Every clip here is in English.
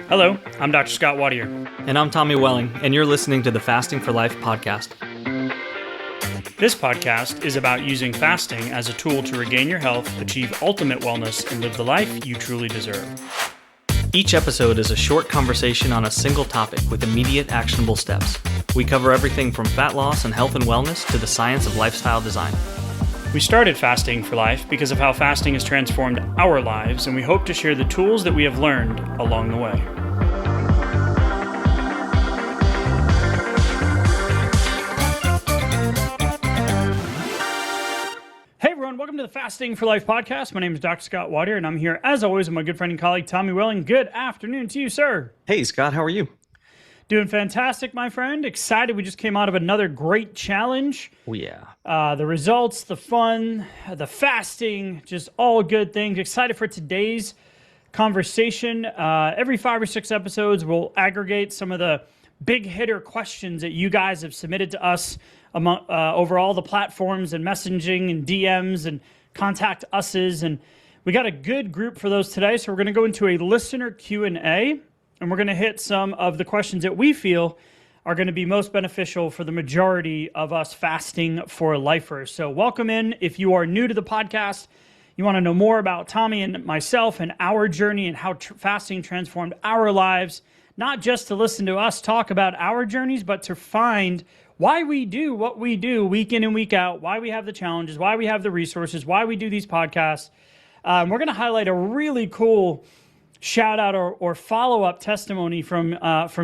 Hello, I'm Dr. Scott Watier. And I'm Tommy Welling, and you're listening to the Fasting for Life podcast. This podcast is about using fasting as a tool to regain your health, achieve ultimate wellness, and live the life you truly deserve. Each episode is a short conversation on a single topic with immediate actionable steps. We cover everything from fat loss and health and wellness to the science of lifestyle design. We started Fasting for Life because of how fasting has transformed our lives, and we hope to share the tools that we have learned along the way. Hey everyone, welcome to the Fasting for Life podcast. My name is Dr. Scott Watier, and I'm here as always with my good friend and colleague Tommy Welling. Good afternoon to you, sir. Hey Scott, how are you? Doing fantastic, my friend. Excited. We just came out of another great challenge. Oh yeah. The results, the fun, the fasting, just all good things. Excited for today's conversation. Every 5 or 6 episodes, we'll aggregate some of the big hitter questions that you guys have submitted to us over all the platforms and messaging and DMs and contact us's. And we got a good group for those today. So we're going to go into a listener Q&A. And we're going to hit some of the questions that we feel are going to be most beneficial for the majority of us fasting for lifers. So welcome in. If you are new to the podcast, you want to know more about Tommy and myself and our journey and how fasting transformed our lives, not just to listen to us talk about our journeys, but to find why we do what we do week in and week out, why we have the challenges, why we have the resources, why we do these podcasts. We're going to highlight a really cool shout out or follow-up testimony from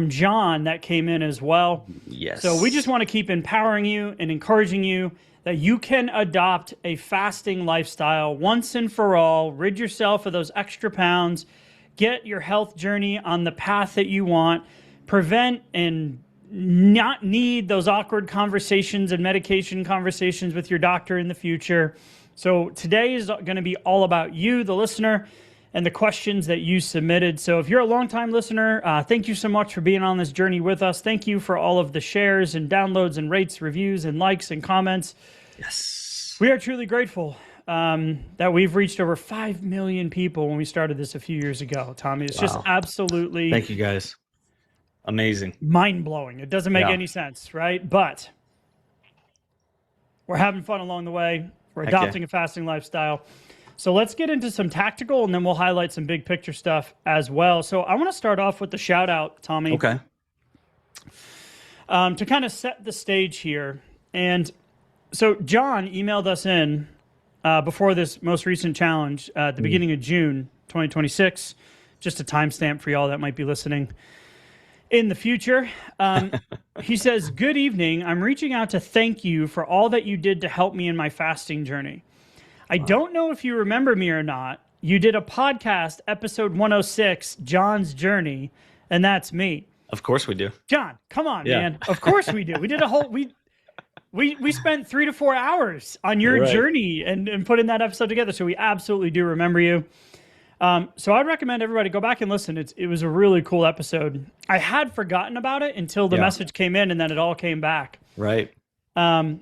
John that came in as well. Yes. So we just want to keep empowering you and encouraging you that you can adopt a fasting lifestyle once and for all, rid yourself of those extra pounds, get your health journey on the path that you want, prevent and not need those awkward conversations and medication conversations with your doctor in the future. So today is going to be all about you, the listener, and the questions that you submitted. So if you're a longtime listener, thank you so much for being on this journey with us. Thank you for all of the shares and downloads and rates, reviews, and likes and comments. Yes. We are truly grateful that we've reached over 5 million people when we started this a few years ago, Tommy. It's just absolutely... Thank you, guys. Amazing. Mind-blowing. It doesn't make any sense, right? But we're having fun along the way. We're adopting a fasting lifestyle. So let's get into some tactical, and then we'll highlight some big picture stuff as well. So I want to start off with the shout out, Tommy. Okay. To kind of set the stage here. And so John emailed us in before this most recent challenge at the beginning of June 2026. Just a timestamp for y'all that might be listening in the future. He says, "Good evening. I'm reaching out to thank you for all that you did to help me in my fasting journey. I don't know if you remember me or not. You did a podcast, episode 106, John's Journey, and that's me." Of course we do. John, come on, man. Of course we do. We did a whole, we spent 3 to 4 hours on your journey and putting that episode together. So we absolutely do remember you. So I'd recommend everybody go back and listen. It was a really cool episode. I had forgotten about it until the message came in, and then it all came back. Right.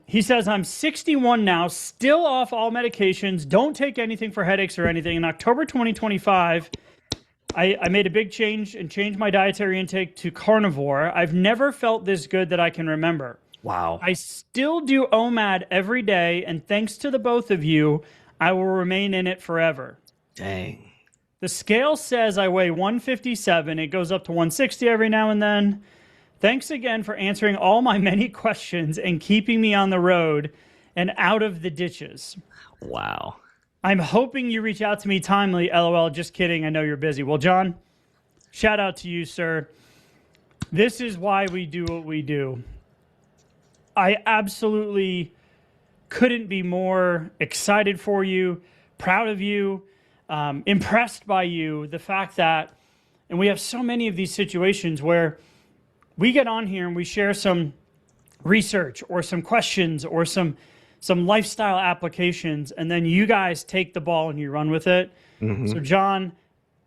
He says, "I'm 61 now, still off all medications, don't take anything for headaches or anything. In October 2025, I made a big change and changed my dietary intake to carnivore. I've never felt this good that I can remember. Wow. I still do OMAD every day, and thanks to the both of you, I will remain in it forever. Dang. The scale says I weigh 157. It goes up to 160 every now and then. Thanks again for answering all my many questions and keeping me on the road and out of the ditches. Wow. I'm hoping you reach out to me timely. LOL, just kidding. I know you're busy." Well, John, shout out to you, sir. This is why we do what we do. I absolutely couldn't be more excited for you, proud of you, impressed by you. The fact that, and we have so many of these situations where we get on here and we share some research or some questions or some lifestyle applications, and then you guys take the ball and you run with it. Mm-hmm. So John,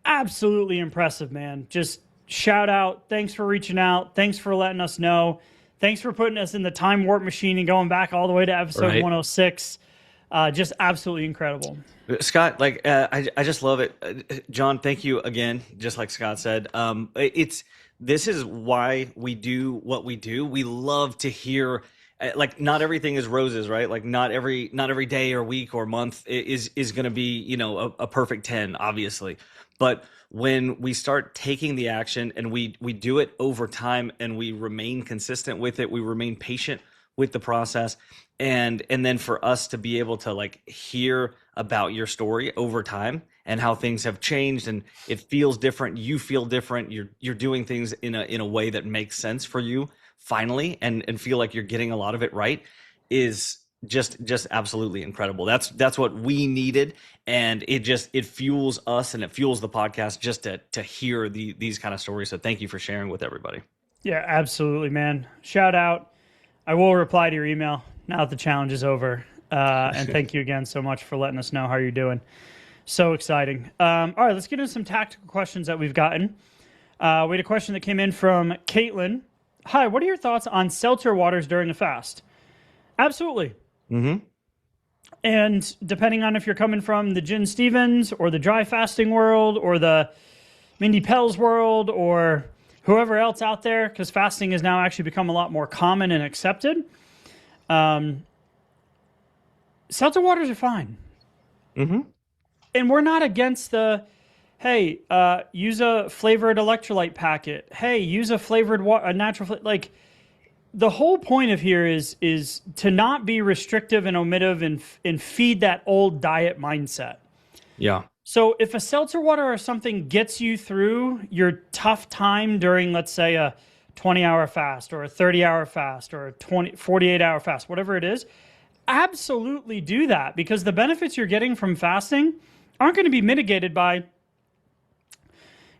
absolutely impressive, man. Just shout out. Thanks for reaching out. Thanks for letting us know. Thanks for putting us in the time warp machine and going back all the way to episode 106. Just absolutely incredible. Scott, I just love it. John, thank you again. Just like Scott said, this is why we do what we do. We love to hear, like, not everything is roses, right? Like not every day or week or month is going to be, a perfect 10, obviously. But when we start taking the action and we do it over time and we remain consistent with it, we remain patient with the process, and then for us to be able to like hear about your story over time and how things have changed and it feels different, you feel different, you're doing things in a way that makes sense for you finally, and feel like you're getting a lot of it right, is just absolutely incredible. That's what we needed, and it fuels us and it fuels the podcast just to hear these kind of stories. So thank you for sharing with everybody. Yeah, absolutely, man. Shout out. I will reply to your email now that the challenge is over. And thank you again so much for letting us know how you're doing. So exciting. All right, let's get into some tactical questions that we've gotten. We had a question that came in from Caitlin. Hi, what are your thoughts on seltzer waters during a fast? Absolutely. Mm-hmm. And depending on if you're coming from the Jen Stevens or the dry fasting world or the Mindy Pell's world or whoever else out there, because fasting has now actually become a lot more common and accepted. Seltzer waters are fine. Mm-hmm. And we're not against the, hey, use a flavored electrolyte packet. Hey, use a flavored a natural, like, the whole point of here is to not be restrictive and omissive and feed that old diet mindset. Yeah. So if a seltzer water or something gets you through your tough time during, let's say, a 20-hour fast or a 30-hour fast or a 48-hour fast, whatever it is, absolutely do that, because the benefits you're getting from fasting aren't going to be mitigated by,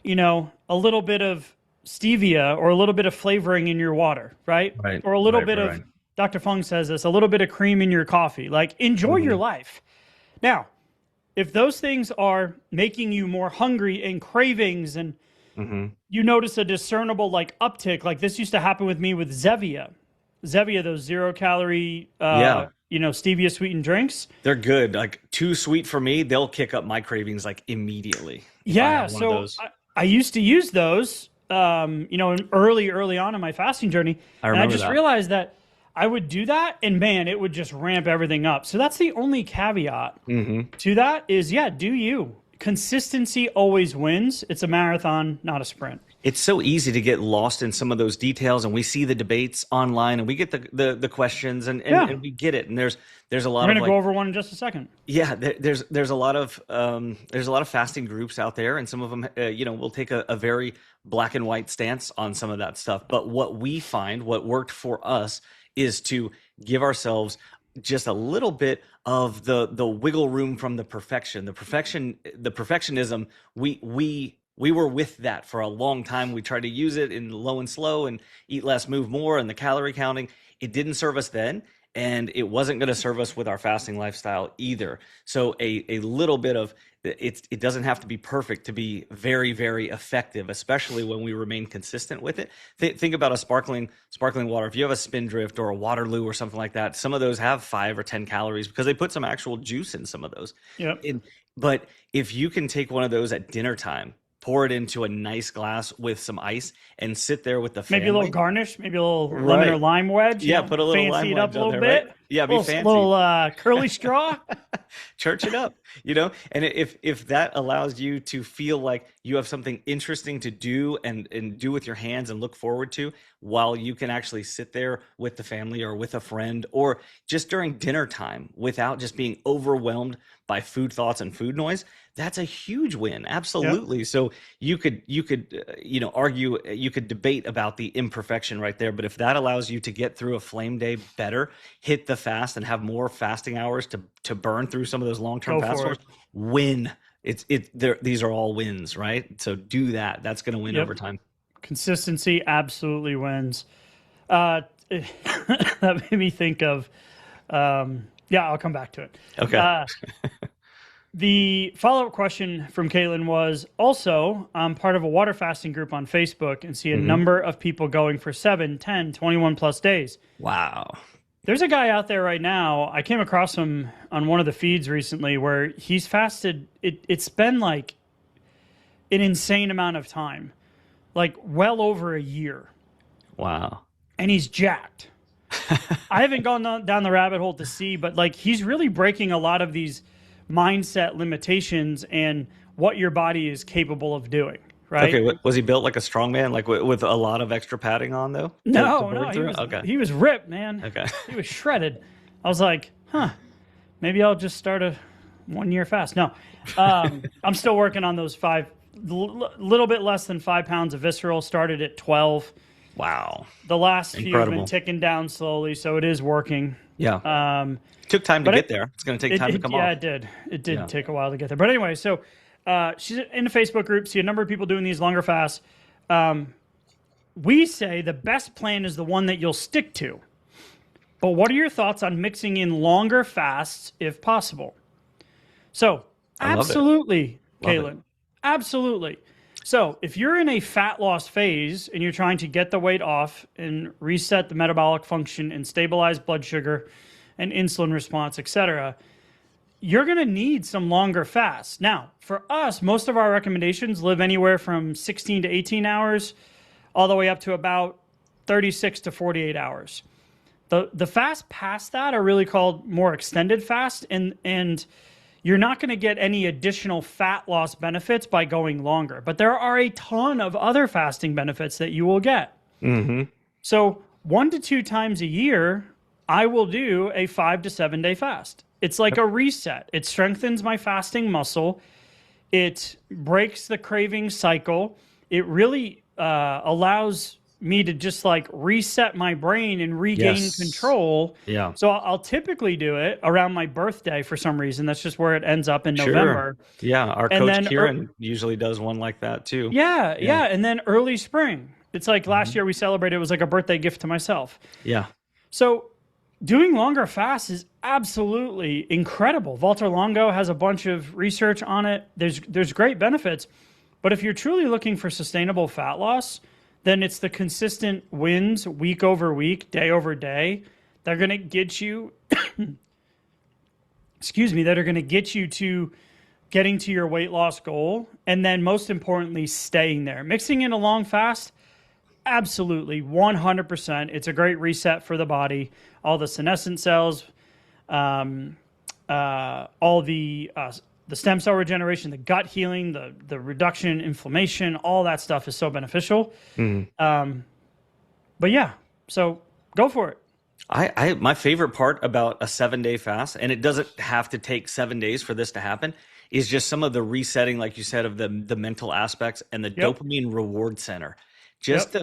a little bit of stevia or a little bit of flavoring in your water, right? Or a little bit of, Dr. Fung says this, a little bit of cream in your coffee. Like, enjoy your life. Now, if those things are making you more hungry and cravings and you notice a discernible like uptick, like this used to happen with me with Zevia, those 0-calorie, stevia sweetened drinks. They're good. Like, too sweet for me, they'll kick up my cravings like immediately. Yeah, so I used to use those, early on in my fasting journey. And I just realized that I would do that, and man, it would just ramp everything up. So that's the only caveat to that is, do you. Consistency always wins. It's a marathon, not a sprint. It's so easy to get lost in some of those details, and we see the debates online, and we get the questions, and we get it. And there's a lot. We're going to go over one in just a second. Yeah, there's a lot of fasting groups out there, and some of them will take a very black and white stance on some of that stuff. But what we find, what worked for us, is to give ourselves just a little bit of the wiggle room from the perfectionism. We were with that for a long time. We tried to use it in low and slow and eat less, move more, and the calorie counting. It didn't serve us then, and it wasn't going to serve us with our fasting lifestyle either. So a little bit of it doesn't have to be perfect to be very, very effective, especially when we remain consistent with it. Think about a sparkling water. If you have a Spindrift or a Waterloo or something like that, some of those have 5 or 10 calories because they put some actual juice in some of those. Yep. But if you can take one of those at dinner time, pour it into a nice glass with some ice, and sit there with the family. Maybe a little garnish, maybe a little lemon or lime wedge. Yeah, put a little lime wedge it up a little there, bit. Right? Yeah, be fancy. A little curly straw. Church it up, And if that allows you to feel like you have something interesting to do and do with your hands and look forward to, while you can actually sit there with the family or with a friend or just during dinner time without just being overwhelmed by food thoughts and food noise, that's a huge win. Absolutely. Yep. So you could argue, you could debate about the imperfection right there, but if that allows you to get through a flame day better, hit the fast and have more fasting hours to burn through some of those long-term fast hours, win. These are all wins, right? So do that. That's going to win over time. Consistency absolutely wins. That made me think of, I'll come back to it. Okay. The follow-up question from Caitlin was, also, I'm part of a water fasting group on Facebook and see a number of people going for 7, 10, 21 plus days. Wow. There's a guy out there right now. I came across him on one of the feeds recently where he's fasted. It's been like an insane amount of time, like well over a year, Wow. and he's jacked. I haven't gone down the rabbit hole to see, but like he's really breaking a lot of these mindset limitations and what your body is capable of doing, right? Okay, was he built like a strong man, like with a lot of extra padding on though to No, burn no, through? Okay, he was ripped, man. okay. He was shredded. I was like, huh, maybe I'll just start a 1 year fast. No, I'm still working on those little bit less than 5 pounds of visceral. Started at 12. Wow, The last few have been incredible. ticking down slowly, so it is working. Yeah, took time to but get there. It's going to take time to come yeah, off. it did. It did Yeah. take a while to get there. But anyway, so she's in a Facebook group. See a number of people doing these longer fasts. We say the best plan is the one that you'll stick to. But what are your thoughts on mixing in longer fasts if possible? So, I love it. absolutely, Love it. Caitlin. Absolutely. So, if you're in a fat loss phase and you're trying to get the weight off and reset the metabolic function and stabilize blood sugar and insulin response, etc., you're going to need some longer fasts. Now, for us, most of our recommendations live anywhere from 16 to 18 hours all the way up to about 36 to 48 hours. The fasts past that are really called more extended fast, and you're not going to get any additional fat loss benefits by going longer. But there are a ton of other fasting benefits that you will get. So 1 to 2 times a year, I will do a 5 to 7 day fast. It's like a reset. It strengthens my fasting muscle. It breaks the craving cycle. It really allows me to just like reset my brain and regain Yes. control. Yeah. So I'll typically do it around my birthday for some reason. That's just where it ends up in Sure. November. Yeah, our And coach then Kieran usually does one like that too. yeah. And then early spring. It's like last year we celebrated, it was like a birthday gift to myself. Yeah. So doing longer fasts is absolutely incredible. Walter Longo has a bunch of research on it. There's great benefits. But if you're truly looking for sustainable fat loss, then it's the consistent wins week over week, day over day. They're going to get you, that are going to get you to getting to your weight loss goal. And then most importantly, staying there. Mixing in a long fast, absolutely, 100%. It's a great reset for the body. All the senescent cells, all the stem cell regeneration, the gut healing, the reduction in inflammation, all that stuff is so beneficial. But yeah, so go for it. My favorite part about a 7 day fast, and it doesn't have to take 7 days for this to happen, is just some of the resetting, like you said, of the mental aspects and the dopamine reward center. Just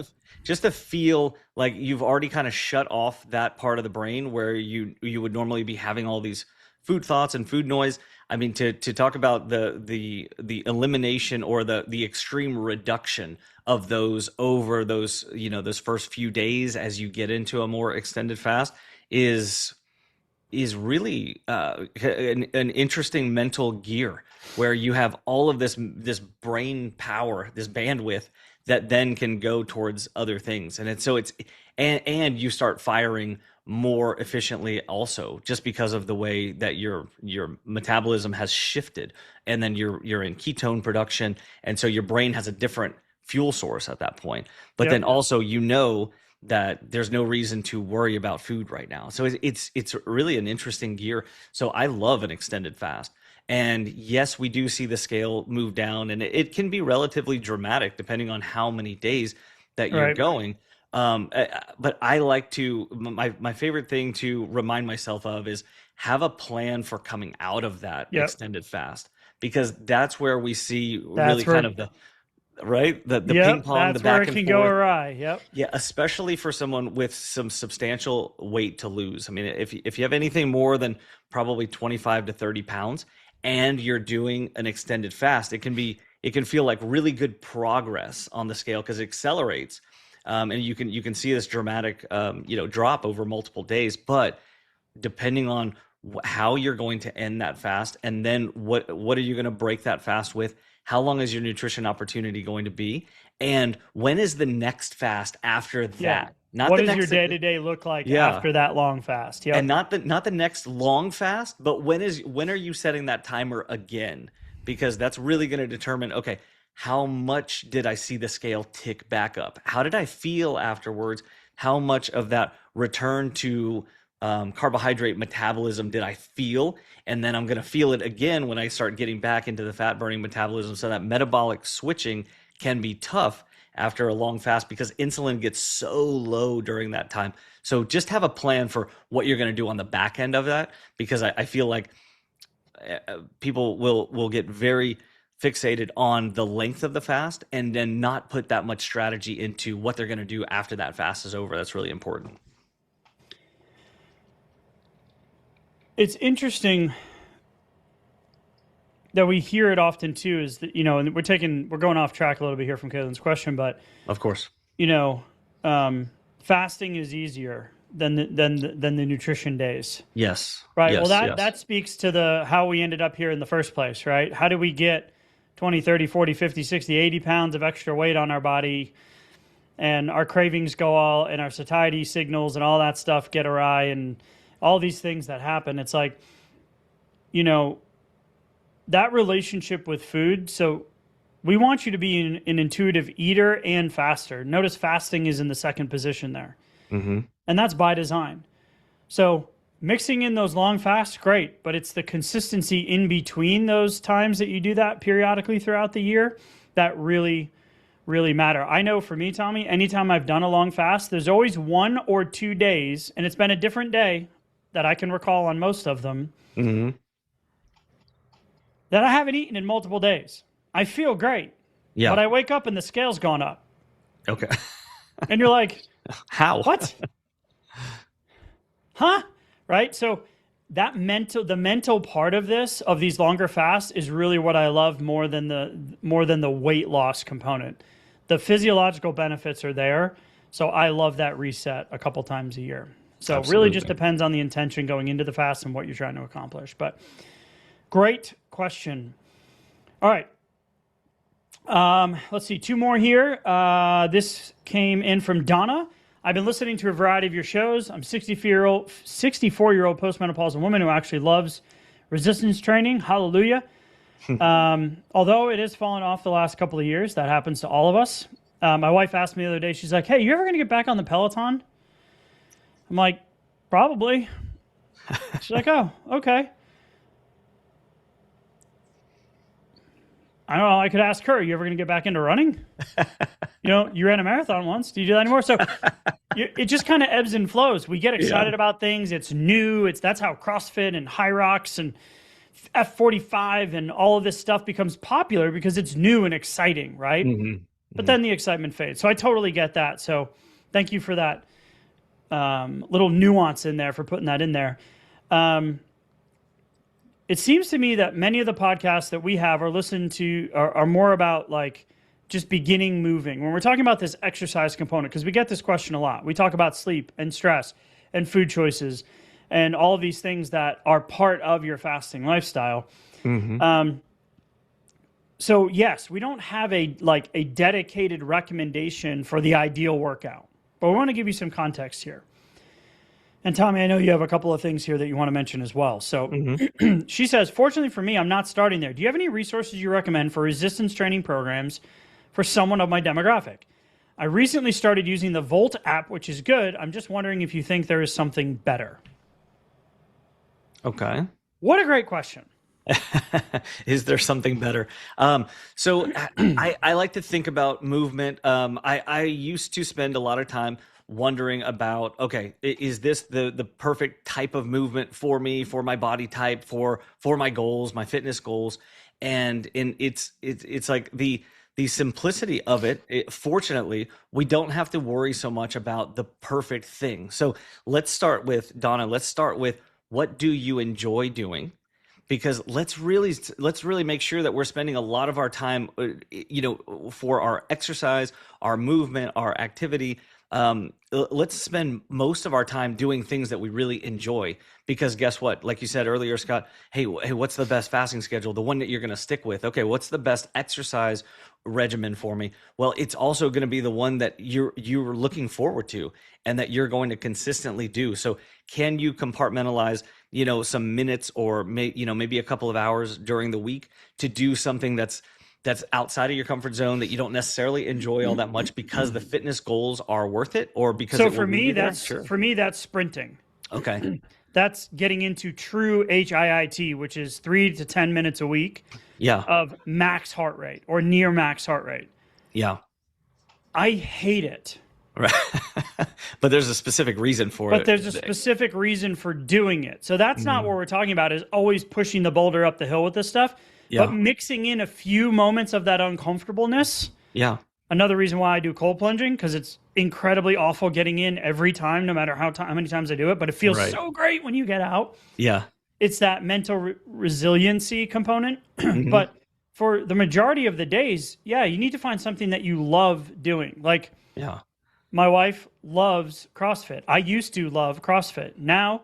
to feel like you've already kind of shut off that part of the brain where you would normally be having all these food thoughts and food noise. I mean, to talk about the elimination or the extreme reduction of those over those, those first few days as you get into a more extended fast is really an interesting mental gear where you have all of this brain power, this bandwidth that then can go towards other things. And you start firing more efficiently also, just because of the way that your metabolism has shifted, and then you're in ketone production, and so your brain has a different fuel source at that point. But then also that there's no reason to worry about food right now. So it's really an interesting gear. So I love an extended fast. And yes, we do see the scale move down, and it can be relatively dramatic depending on how many days that you're going. But I like to, my favorite thing to remind myself of is have a plan for coming out of that extended fast, because that's where we see kind of the ping pong, the back and forth. That's where it can go awry. Yep. Yeah, especially for someone with some substantial weight to lose. I mean, if you have anything more than probably 25 to 30 pounds and you're doing an extended fast, it can feel like really good progress on the scale because it accelerates. And you can see this dramatic drop over multiple days, but depending on how you're going to end that fast, and then what are you going to break that fast with? How long is your nutrition opportunity going to be? And when is the next fast after that? Not What the does your next, day-to-day look like yeah, after that long fast? Yep. and not the next long fast, but when are you setting that timer again? Because that's really going to determine, okay, how much did I see the scale tick back up? How did I feel afterwards? How much of that return to carbohydrate metabolism did I feel? And then I'm going to feel it again when I start getting back into the fat burning metabolism. So that metabolic switching can be tough after a long fast because insulin gets so low during that time. So just have a plan for what you're going to do on the back end of that, because I feel like people will get very fixated on the length of the fast and then not put that much strategy into what they're going to do after that fast is over. That's really important. It's interesting that we hear it often too, is that, and we're going off track a little bit here from Caitlin's question, but Of course. fasting is easier than the nutrition days. Yes. Right. Yes, Well, yes. that speaks to how we ended up here in the first place, right? How do we get 20, 30, 40, 50, 60, 80 pounds of extra weight on our body, and our cravings go all, and our satiety signals and all that stuff get awry, and all these things that happen? It's like, that relationship with food. So we want you to be an intuitive eater and faster. Notice fasting is in the second position there. Mm-hmm. And that's by design. So mixing in those long fasts, great, but it's the consistency in between those times that you do that periodically throughout the year that really, really matter. I know for me, Tommy, anytime I've done a long fast, there's always 1 or 2 days, and it's been a different day that I can recall on most of them, Mm-hmm. that I haven't eaten in multiple days. I feel great, Yeah. but I wake up and the scale's gone up. Okay. And you're like, How? what? Huh? Right? So the mental part of these longer fasts is really what I love more than the weight loss component. The physiological benefits are there. So I love that reset a couple times a year. So it really just depends on the intention going into the fast and what you're trying to accomplish. But great question. All right. Let's see, 2 more here. This came in from Donna. I've been listening to a variety of your shows. I'm 64-year-old postmenopausal woman who actually loves resistance training. Hallelujah. Although it has fallen off the last couple of years, that happens to all of us. My wife asked me the other day, she's like, hey, you ever going to get back on the Peloton? I'm like, probably. She's like, oh, okay. I don't know. I could ask her, you ever going to get back into running? You ran a marathon once. Do you do that anymore? So it just kind of ebbs and flows. We get excited about things. It's new. That's how CrossFit and High Rocks and F45 and all of this stuff becomes popular, because it's new and exciting, right? Mm-hmm. But then the excitement fades. So I totally get that. So thank you for that little nuance in there, for putting that in there. It seems to me that many of the podcasts that we have are listened to are more about like just beginning moving. When we're talking about this exercise component, because we get this question a lot. We talk about sleep and stress and food choices and all of these things that are part of your fasting lifestyle. Mm-hmm. So yes, we don't have a dedicated recommendation for the ideal workout, but we want to give you some context here. And Tommy, I know you have a couple of things here that you want to mention as well. So she says, fortunately for me, I'm not starting there. Do you have any resources you recommend for resistance training programs for someone of my demographic? I recently started using the Volt app, which is good. I'm just wondering if you think there is something better. Okay. What a great question. Is there something better? So I like to think about movement. I used to spend a lot of time wondering about, okay, is this the perfect type of movement for me, for my body type, for my goals, my fitness goals? And it's like the simplicity of it, fortunately, we don't have to worry so much about the perfect thing. So let's start with, Donna, what do you enjoy doing? Because let's really make sure that we're spending a lot of our time, for our exercise, our movement, our activity, let's spend most of our time doing things that we really enjoy. Because guess what? Like you said earlier, Scott, hey, what's the best fasting schedule? The one that you're going to stick with. Okay, what's the best exercise regimen for me? Well, it's also going to be the one that you're looking forward to and that you're going to consistently do. So can you compartmentalize, some minutes or maybe a couple of hours during the week to do something that's outside of your comfort zone that you don't necessarily enjoy all that much because the fitness goals are worth it, or because So it will lead you there? Sure. for me, that's sprinting. Okay. That's getting into true HIIT, which is 3 to 10 minutes a week Yeah. of max heart rate or near max heart rate. Yeah. I hate it. Right. But there's a specific reason for it. But there's a specific reason for doing it. So that's not what we're talking about, is always pushing the boulder up the hill with this stuff. Yeah. But mixing in a few moments of that uncomfortableness. Yeah. Another reason why I do cold plunging, because it's incredibly awful getting in every time, no matter how many times I do it. But it feels so great when you get out. Yeah. It's that mental resiliency component. But for the majority of the days, you need to find something that you love doing. Like, my wife loves CrossFit. I used to love CrossFit. Now,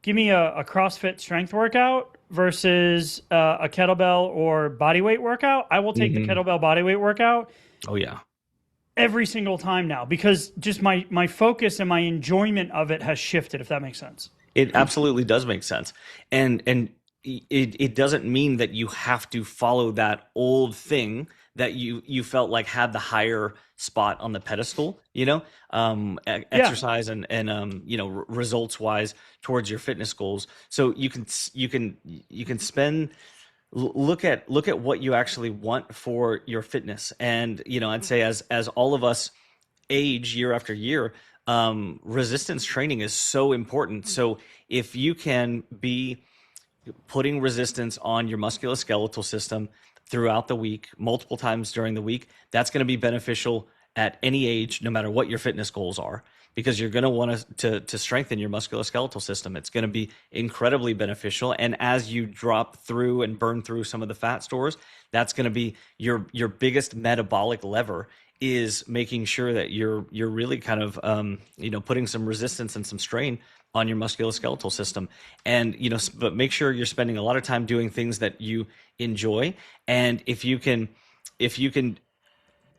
give me a CrossFit strength workout versus a kettlebell or bodyweight workout. I will take the kettlebell bodyweight workout. Oh, yeah. Every single time now, because just my focus and my enjoyment of it has shifted, if that makes sense. It absolutely does make sense. And it doesn't mean that you have to follow that old thing that you felt like had the higher spot on the pedestal, exercise and results wise towards your fitness goals. So you can spend, look at what you actually want for your fitness. And, I'd say as all of us age year after year, resistance training is so important. So if you can be putting resistance on your musculoskeletal system throughout the week, multiple times during the week, that's going to be beneficial at any age, no matter what your fitness goals are, because you're going to want to strengthen your musculoskeletal system. It's going to be incredibly beneficial. And as you drop through and burn through some of the fat stores, that's going to be your biggest metabolic lever, is making sure that you're really kind of putting some resistance and some strain on your musculoskeletal system. And but make sure you're spending a lot of time doing things that you enjoy. And if you can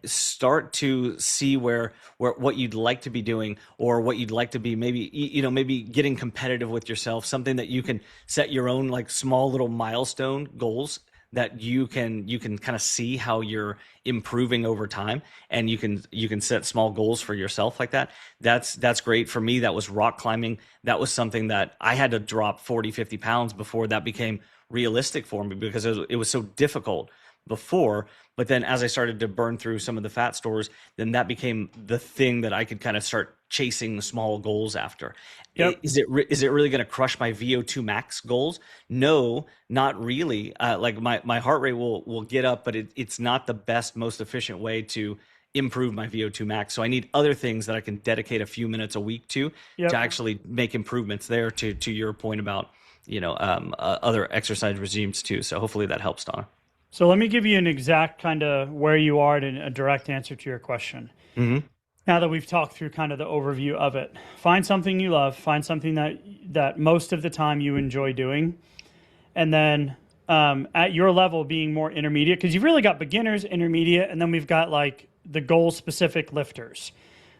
start to see where what you'd like to be doing, or what you'd like to be, maybe getting competitive with yourself, something that you can set your own like small little milestone goals that you can kind of see how you're improving over time, and you can set small goals for yourself like that. That's great. For me, that was rock climbing. That was something that I had to drop 40-50 pounds before that became realistic for me, because it was so difficult before. But then as I started to burn through some of the fat stores, then that became the thing that I could kind of start chasing small goals after. Yep. Is it really going to crush my VO2 max goals? No, not really. Like my heart rate will get up, but it's not the best, most efficient way to improve my VO2 max. So I need other things that I can dedicate a few minutes a week to actually make improvements there, to your point about, other exercise regimes too. So hopefully that helps, Donna. So let me give you an exact kind of where you are and a direct answer to your question. Mm-hmm. Now that we've talked through kind of the overview of it, find something you love, find something that most of the time you enjoy doing. And then at your level being more intermediate, because you've really got beginners, intermediate, and then we've got like the goal specific lifters,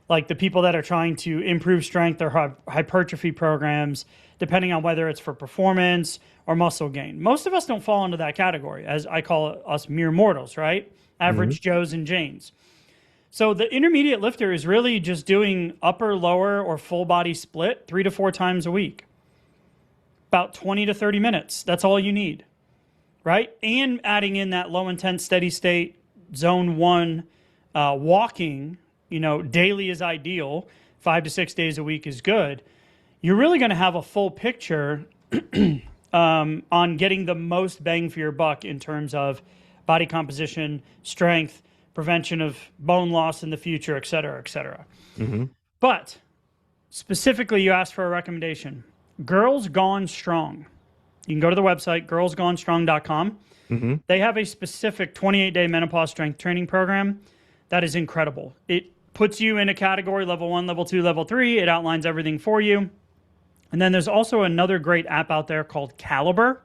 like the people that are trying to improve strength or hypertrophy programs, depending on whether it's for performance or muscle gain. Most of us don't fall into that category, as I call us mere mortals, right? Average Joes and Janes. So the intermediate lifter is really just doing upper, lower, or full body split 3 to 4 times a week. About 20 to 30 minutes. That's all you need, right? And adding in that low intense steady state zone 1 walking, daily is ideal. 5 to 6 days a week is good. You're really going to have a full picture on getting the most bang for your buck in terms of body composition, strength, prevention of bone loss in the future, et cetera, et cetera. Mm-hmm. But specifically, you asked for a recommendation. Girls Gone Strong. You can go to the website, girlsgonestrong.com. They have a specific 28-day menopause strength training program that is incredible. It puts you in a category, level 1, level 2, level 3. It outlines everything for you. And then there's also another great app out there called Caliber.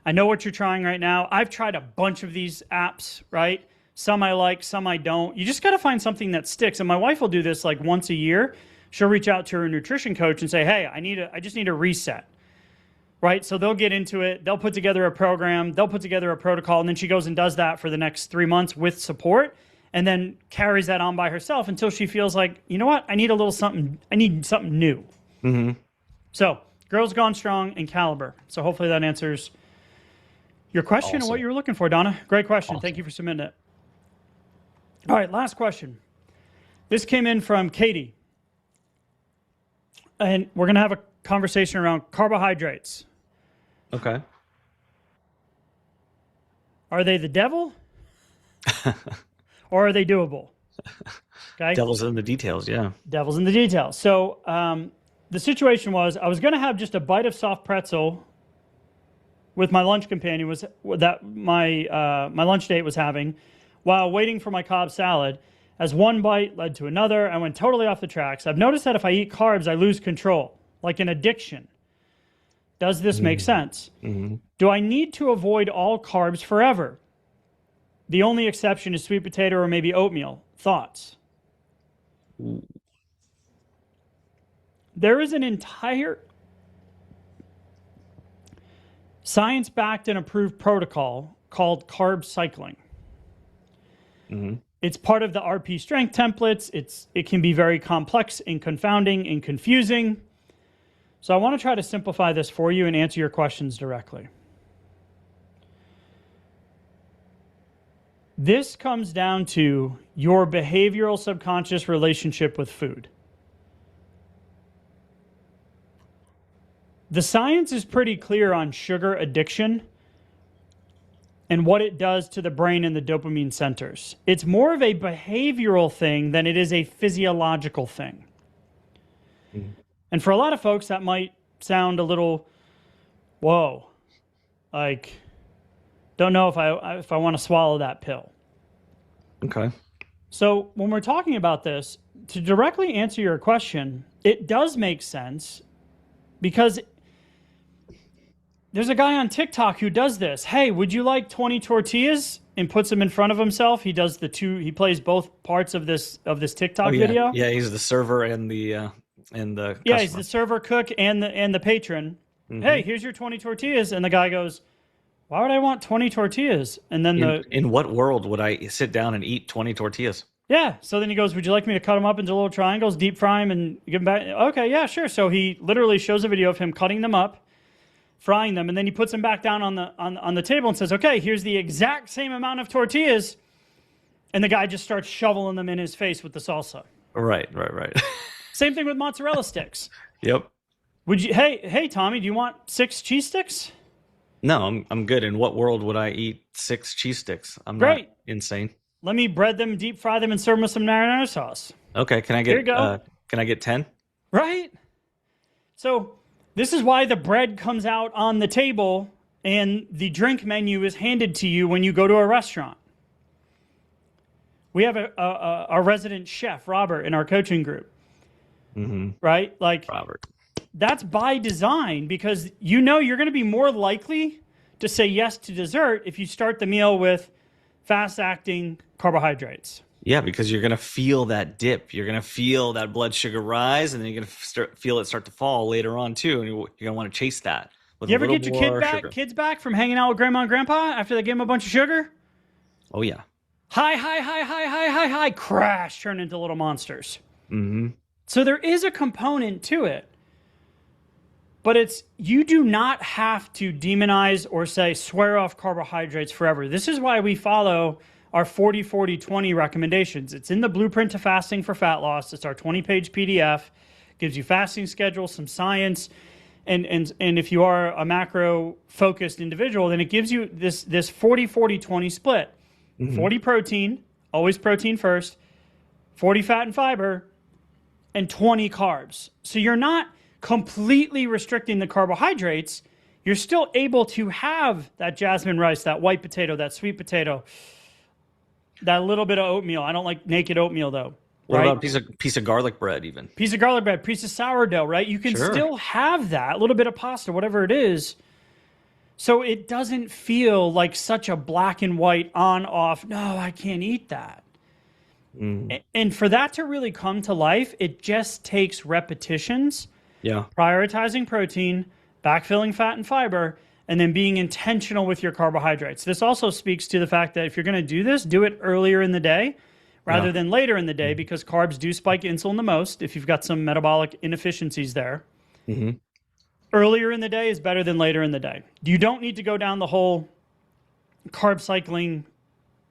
I know what you're trying right now. I've tried a bunch of these apps, right? Some I like, some I don't. You just got to find something that sticks. And my wife will do this like once a year. She'll reach out to her nutrition coach and say, hey, I just need a reset, right? So they'll get into it. They'll put together a program. They'll put together a protocol. And then she goes and does that for the next 3 months with support, and then carries that on by herself until she feels like, you know what? I need a little something. I need something new. Mm-hmm. So Girls Gone Strong and Caliber. So hopefully that answers your question and what you were looking for, Donna. Great question. Awesome. Thank you for submitting it. All right, last question. This came in from Katie. And we're going to have a conversation around carbohydrates. Okay. Are they the devil? Or are they doable? Okay. Devil's in the details, yeah. Devil's in the details. So the situation was I was going to have just a bite of soft pretzel with my lunch companion that my lunch date was having while waiting for my Cobb salad. As one bite led to another, I went totally off the tracks. I've noticed that if I eat carbs, I lose control, like an addiction. Does this make sense? Mm-hmm. Do I need to avoid all carbs forever? The only exception is sweet potato or maybe oatmeal. Thoughts? Ooh. There is an entire science-backed and approved protocol called carb cycling. Mm-hmm. It's part of the RP strength templates. It can be very complex and confounding and confusing. So I want to try to simplify this for you and answer your questions directly. This comes down to your behavioral subconscious relationship with food. The science is pretty clear on sugar addiction and what it does to the brain and the dopamine centers. It's more of a behavioral thing than it is a physiological thing. Mm-hmm. And for a lot of folks, that might sound a little, whoa, like, don't know if I want to swallow that pill. Okay. So when we're talking about this, to directly answer your question, it does make sense because there's a guy on TikTok who does this. Hey, would you like 20 tortillas? And puts them in front of himself. He does he plays both parts of this TikTok video. Yeah, he's the server and the customer. Yeah, he's the server, cook, and the patron. Mm-hmm. Hey, here's your 20 tortillas. And the guy goes, why would I want 20 tortillas? And then in what world would I sit down and eat 20 tortillas? Yeah. So then he goes, would you like me to cut them up into little triangles, deep fry them, and give them back? Okay, yeah, sure. So he literally shows a video of him cutting them up, frying them, and then he puts them back down on the table and says, okay, here's the exact same amount of tortillas. And the guy just starts shoveling them in his face with the salsa. Right. Same thing with mozzarella sticks. Yep. Would you? Hey, Tommy, do you want 6 cheese sticks? No, I'm good. In what world would I eat 6 cheese sticks? I'm Great. Not insane. Let me bread them, deep fry them, and serve them with some marinara sauce. Okay, can I get? Here you go. Can I get 10? Right. So this is why the bread comes out on the table and the drink menu is handed to you when you go to a restaurant. We have a resident chef, Robert, in our coaching group. Mm-hmm. Right? Like Robert. That's by design because you know you're going to be more likely to say yes to dessert if you start the meal with fast-acting carbohydrates. Yeah, because you're going to feel that dip. You're going to feel that blood sugar rise, and then you're going to feel it start to fall later on, too. And you're going to want to chase that with you a little ever get your kids back from hanging out with grandma and grandpa after they gave them a bunch of sugar? Oh, yeah. High, crash, turn into little monsters. Mm-hmm. So there is a component to it. But you do not have to demonize or say swear off carbohydrates forever. This is why we follow our 40-40-20 recommendations. It's in the Blueprint to Fasting for Fat Loss. It's our 20-page PDF. Gives you fasting schedule, some science, and if you are a macro-focused individual, then it gives you this 40-40-20 split. Mm-hmm. 40 protein, always protein first, 40 fat and fiber, and 20 carbs. So you're not completely restricting the carbohydrates. You're still able to have that jasmine rice, that white potato, that sweet potato, that little bit of oatmeal. I don't like naked oatmeal though. What right? about a piece of garlic bread even? Piece of garlic bread, piece of sourdough, right? You can Sure. still have that, a little bit of pasta, whatever it is. So it doesn't feel like such a black and white on off, no, I can't eat that. Mm, And for that to really come to life, it just takes repetitions, yeah. prioritizing protein, backfilling fat and fiber, and then being intentional with your carbohydrates. This also speaks to the fact that if you're going to do this, do it earlier in the day Yeah. rather than later in the day because carbs do spike insulin the most if you've got some metabolic inefficiencies there. Hmm. Earlier in the day is better than later in the day. You don't need to go down the whole carb cycling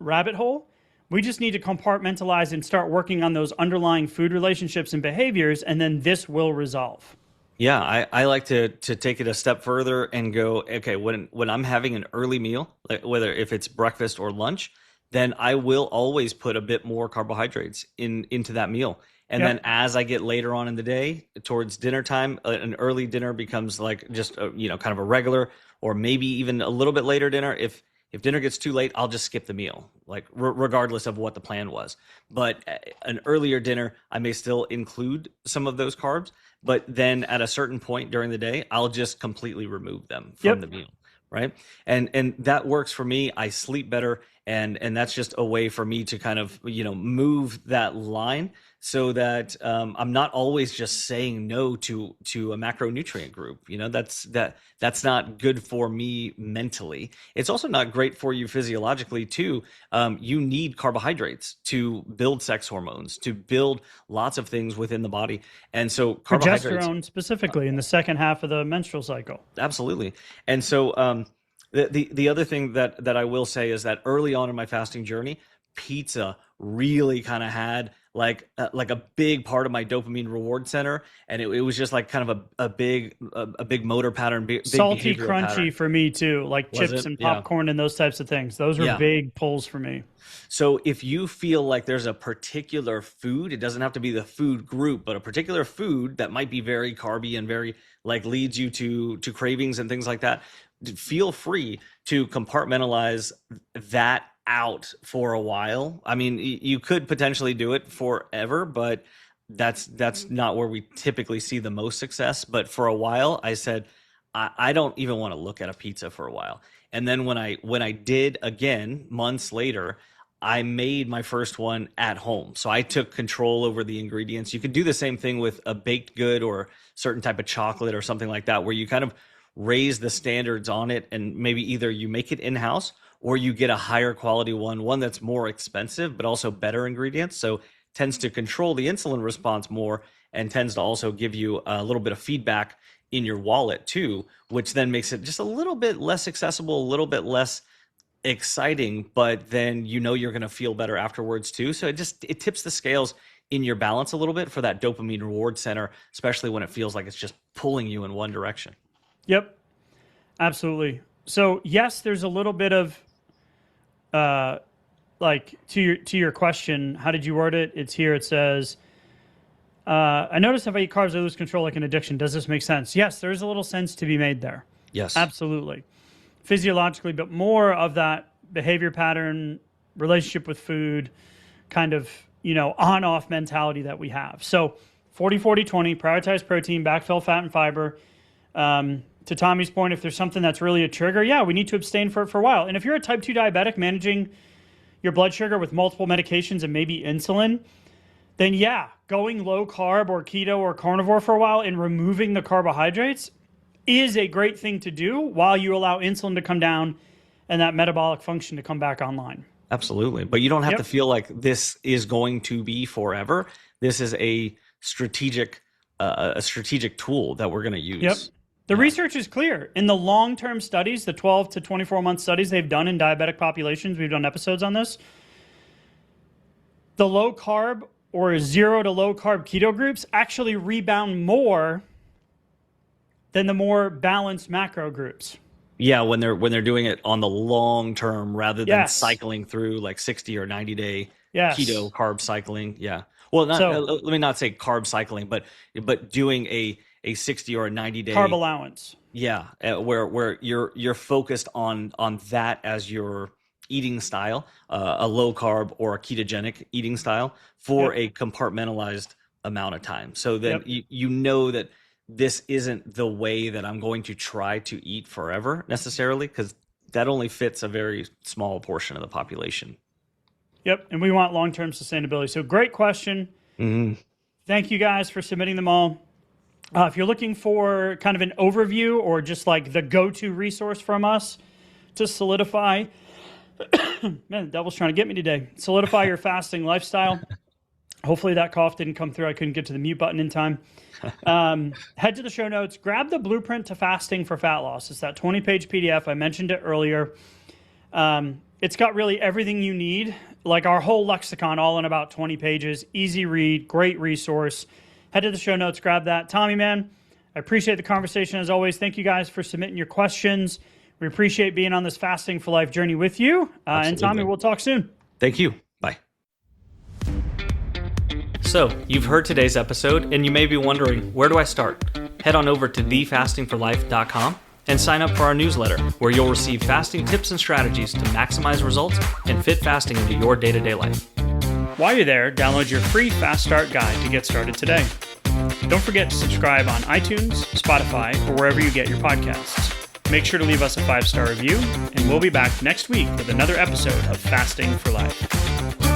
rabbit hole. We just need to compartmentalize and start working on those underlying food relationships and behaviors, and then this will resolve. Yeah, I like to take it a step further and go, okay, when I'm having an early meal, like whether if it's breakfast or lunch, then I will always put a bit more carbohydrates into that meal. And then Yep. as I get later on in the day, towards dinner time, an early dinner becomes like just kind of a regular, or maybe even a little bit later dinner. If dinner gets too late, I'll just skip the meal, like regardless of what the plan was. But an earlier dinner, I may still include some of those carbs, but then at a certain point during the day, I'll just completely remove them from Yep. the meal, right? And that works for me. I sleep better, and that's just a way for me to kind of move that line so that I'm not always just saying no to a macronutrient group. That's not good for me mentally. It's also not great for you physiologically too. You need carbohydrates to build sex hormones, to build lots of things within the body, and so carbohydrates. Progesterone specifically in the second half of the menstrual cycle. Absolutely. And so the other thing that I will say is that early on in my fasting journey, pizza really kind of had like a big part of my dopamine reward center, and it was just like kind of a big motor pattern, big Salty, behavioral crunchy pattern. for me too, like Was chips it? and Yeah. popcorn and those types of things. Those were Yeah. big pulls for me. So if you feel like there's a particular food, it doesn't have to be the food group, but a particular food that might be very carby and very like leads you to cravings and things like that, feel free to compartmentalize that out for a while. I mean, you could potentially do it forever, but that's not where we typically see the most success. But for a while, I said, I don't even want to look at a pizza for a while. And then when I did again months later, I made my first one at home. So I took control over the ingredients. You could do the same thing with a baked good or certain type of chocolate or something like that, where you kind of raise the standards on it, and maybe either you make it in-house or you get a higher quality one that's more expensive but also better ingredients. So tends to control the insulin response more and tends to also give you a little bit of feedback in your wallet too, which then makes it just a little bit less accessible, a little bit less exciting, but then you're going to feel better afterwards too. So it tips the scales in your balance a little bit for that dopamine reward center, especially when it feels like it's just pulling you in one direction. Yep, absolutely. So yes, there's a little bit of like to your question, how did you word it? It's here. It says, I notice if I eat carbs, I lose control like an addiction. Does this make sense? Yes, there's a little sense to be made there. Yes. Absolutely. Physiologically, but more of that behavior pattern, relationship with food, kind of, on off mentality that we have. So 40-40-20, prioritize protein, backfill fat and fiber. To Tommy's point, if there's something that's really a trigger, yeah, we need to abstain for a while. And if you're a type 2 diabetic managing your blood sugar with multiple medications and maybe insulin, then yeah, going low carb or keto or carnivore for a while and removing the carbohydrates is a great thing to do while you allow insulin to come down and that metabolic function to come back online. Absolutely. But you don't have Yep. to feel like this is going to be forever. This is a strategic tool that we're going to use. Yep. The research is clear. In the long-term studies, the 12 to 24-month studies they've done in diabetic populations, we've done episodes on this, the low carb or zero to low carb keto groups actually rebound more than the more balanced macro groups. Yeah, when they're doing it on the long term rather than Yes. cycling through like 60 or 90-day Yes. keto carb cycling. Yeah. Well, let me not say carb cycling, but doing a 60 or a 90-day Carb allowance. Yeah, where you're focused on that as your eating style, a low carb or a ketogenic eating style for a compartmentalized amount of time. So then you know that this isn't the way that I'm going to try to eat forever necessarily, because that only fits a very small portion of the population. Yep. And we want long-term sustainability. So great question. Thank you guys for submitting them all. If you're looking for kind of an overview or just like the go-to resource from us to solidify, man, the devil's trying to get me today. Solidify your fasting lifestyle. Hopefully that cough didn't come through. I couldn't get to the mute button in time. Head to the show notes, grab the Blueprint to Fasting for Fat Loss. It's that 20-page PDF. I mentioned it earlier. It's got really everything you need, like our whole lexicon, all in about 20 pages. Easy read, great resource. Head to the show notes, grab that. Tommy, man, I appreciate the conversation as always. Thank you guys for submitting your questions. We appreciate being on this Fasting for Life journey with you. And Tommy, we'll talk soon. Thank you. Bye. So, you've heard today's episode, and you may be wondering, where do I start? Head on over to thefastingforlife.com and sign up for our newsletter, where you'll receive fasting tips and strategies to maximize results and fit fasting into your day-to-day life. While you're there, download your free Fast Start guide to get started today. Don't forget to subscribe on iTunes, Spotify, or wherever you get your podcasts. Make sure to leave us a 5-star review, and we'll be back next week with another episode of Fasting for Life.